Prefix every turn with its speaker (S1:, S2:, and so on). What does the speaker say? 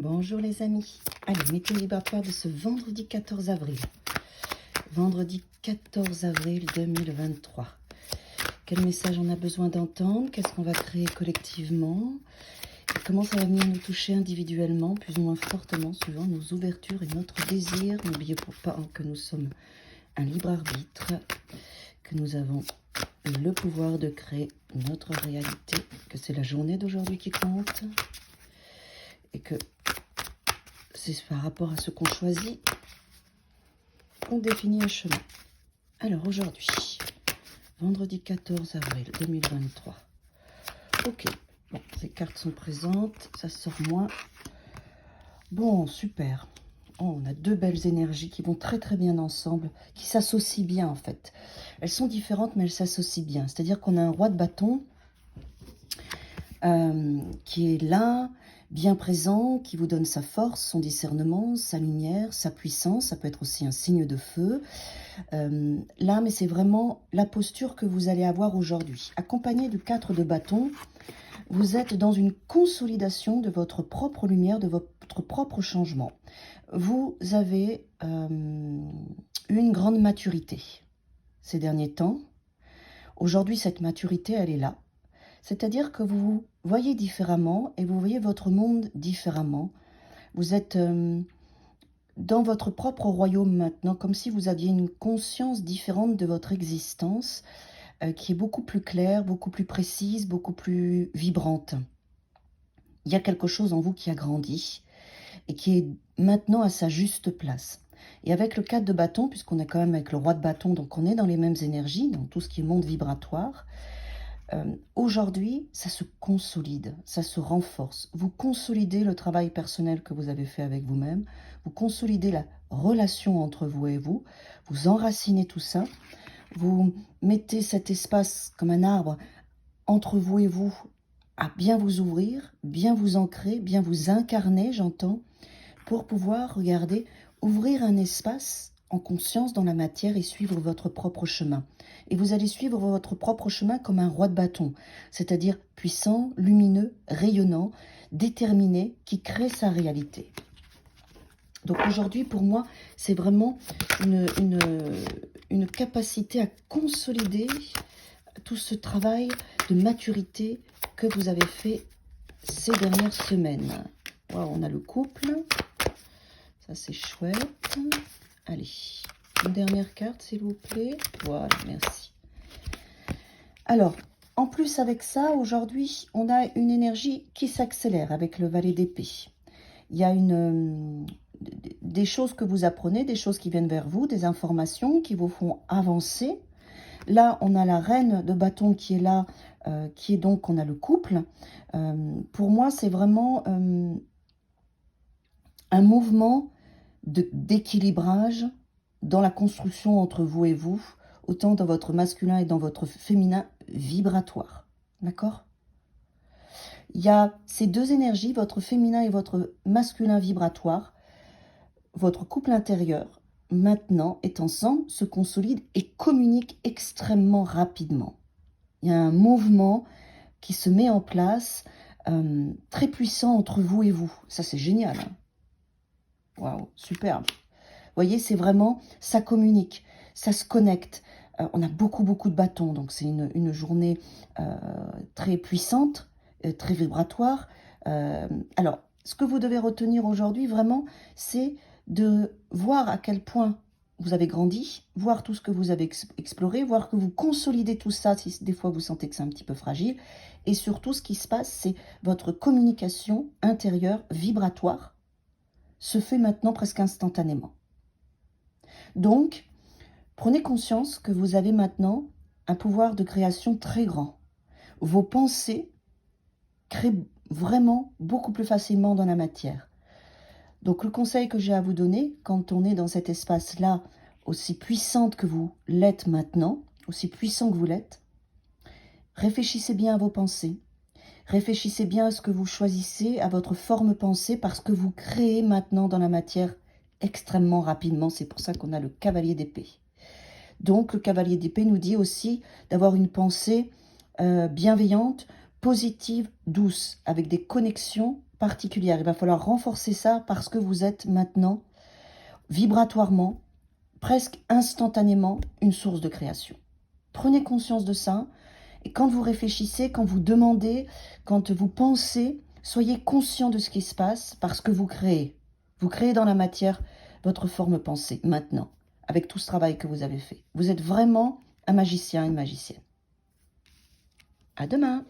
S1: Bonjour les amis. Allez, météo vibratoire de ce vendredi 14 avril. Vendredi 14 avril 2023. Quel message on a besoin d'entendre? Qu'est-ce qu'on va créer collectivement? Et comment ça va venir nous toucher individuellement, plus ou moins fortement, suivant nos ouvertures et notre désir? N'oubliez pas que nous sommes un libre arbitre, que nous avons le pouvoir de créer notre réalité, que c'est la journée d'aujourd'hui qui compte, et que c'est par rapport à ce qu'on choisit qu'on définit un chemin. Alors aujourd'hui, vendredi 14 avril 2023. Ok, bon, ces cartes sont présentes, ça sort moins. Bon, super. Oh, on a deux belles énergies qui vont très très bien ensemble, qui s'associent bien en fait. Elles sont différentes mais elles s'associent bien. C'est-à-dire qu'on a un roi de bâton qui est là, bien présent, qui vous donne sa force, son discernement, sa lumière, sa puissance. Ça peut être aussi un signe de feu. Là, mais c'est vraiment la posture que vous allez avoir aujourd'hui. Accompagné du 4 de bâton, vous êtes dans une consolidation de votre propre lumière, de votre propre changement. Vous avez une grande maturité ces derniers temps. Aujourd'hui, cette maturité, elle est là. C'est-à-dire que vous voyez différemment et vous voyez votre monde différemment. Vous êtes dans votre propre royaume maintenant, comme si vous aviez une conscience différente de votre existence, qui est beaucoup plus claire, beaucoup plus précise, beaucoup plus vibrante. Il y a quelque chose en vous qui a grandi et qui est maintenant à sa juste place. Et avec le 4 de bâton, puisqu'on est quand même avec le roi de bâton, donc on est dans les mêmes énergies, dans tout ce qui est monde vibratoire, aujourd'hui, ça se consolide, ça se renforce. Vous consolidez le travail personnel que vous avez fait avec vous-même, vous consolidez la relation entre vous et vous enracinez tout ça, vous mettez cet espace comme un arbre entre vous et vous à bien vous ouvrir, bien vous ancrer, bien vous incarner, j'entends, pour pouvoir, regardez, ouvrir un espace en conscience dans la matière et suivre votre propre chemin. Et vous allez suivre votre propre chemin comme un roi de bâton, c'est-à-dire puissant, lumineux, rayonnant, déterminé, qui crée sa réalité. Donc aujourd'hui, pour moi, c'est vraiment une capacité à consolider tout ce travail de maturité que vous avez fait ces dernières semaines. Wow, on a le couple. Ça, c'est chouette. Allez, une dernière carte, s'il vous plaît. Voilà, merci. Alors, en plus avec ça, aujourd'hui, on a une énergie qui s'accélère avec le valet d'épée. Il y a des choses que vous apprenez, des choses qui viennent vers vous, des informations qui vous font avancer. Là, on a la reine de bâton qui est là, qui est donc, on a le couple. Pour moi, c'est vraiment un mouvement d'équilibrage dans la construction entre vous et vous, autant dans votre masculin et dans votre féminin vibratoire. D'accord? Il y a ces deux énergies, votre féminin et votre masculin vibratoire, votre couple intérieur, maintenant, est ensemble, se consolide et communique extrêmement rapidement. Il y a un mouvement qui se met en place, très puissant entre vous et vous. Ça, c'est génial. Hein. Waouh, superbe. Vous voyez, c'est vraiment, ça communique, ça se connecte. On a beaucoup de bâtons, donc c'est une journée très puissante, très vibratoire. Alors, ce que vous devez retenir aujourd'hui, vraiment, c'est de voir à quel point vous avez grandi, voir tout ce que vous avez exploré, voir que vous consolidez tout ça si des fois vous sentez que c'est un petit peu fragile. Et surtout, ce qui se passe, c'est votre communication intérieure vibratoire se fait maintenant presque instantanément. Donc, prenez conscience que vous avez maintenant un pouvoir de création très grand. Vos pensées créent vraiment beaucoup plus facilement dans la matière. Donc, le conseil que j'ai à vous donner, quand on est dans cet espace-là, aussi puissante que vous l'êtes maintenant, aussi puissant que vous l'êtes, réfléchissez bien à vos pensées. Réfléchissez bien à ce que vous choisissez, à votre forme pensée, parce que vous créez maintenant dans la matière extrêmement rapidement. C'est pour ça qu'on a le cavalier d'épée. Donc, le cavalier d'épée nous dit aussi d'avoir une pensée bienveillante, positive, douce, avec des connexions particulière. Il va falloir renforcer ça parce que vous êtes maintenant, vibratoirement, presque instantanément, une source de création. Prenez conscience de ça. Et quand vous réfléchissez, quand vous demandez, quand vous pensez, soyez conscient de ce qui se passe parce que vous créez. Vous créez dans la matière votre forme pensée, maintenant, avec tout ce travail que vous avez fait. Vous êtes vraiment un magicien, une magicienne. À demain!